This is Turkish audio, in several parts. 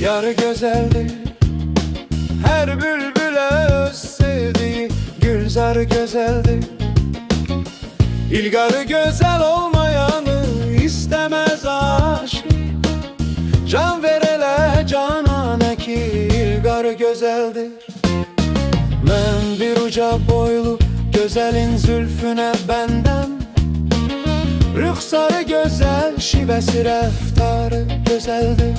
Yarı güzeldir her bülbüle öz sevdiği. Gülzar güzeldir, İlgarı güzel olmayanı istemez aşık. Can verele canane ki İlgarı güzeldir. Ben bir uca boylu güzelin zülfüne bendem. Rüxsarı güzel, şivesi reftarı güzeldir.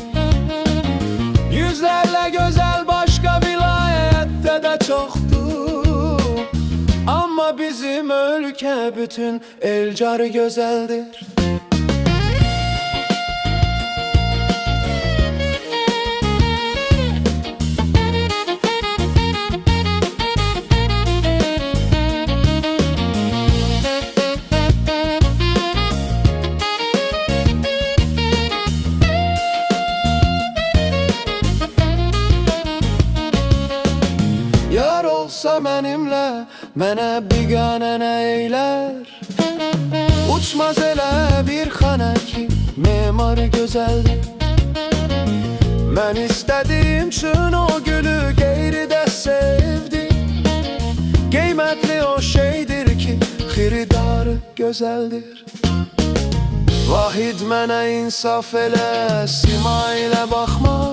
Yüzlerle güzel başka vilayette de çoktur, ama bizim ülke bütün elcarı güzeldir. Yar olsa benimle, mene bigane ne eyler? Uçmaz ele bir xana ki memarı güzeldir. Ben istediğim şun o gülü geyri de sevdi. Kıymetli o şeydir ki xiridarı güzeldir. Vahid mene insaf ele, sima ile bakma.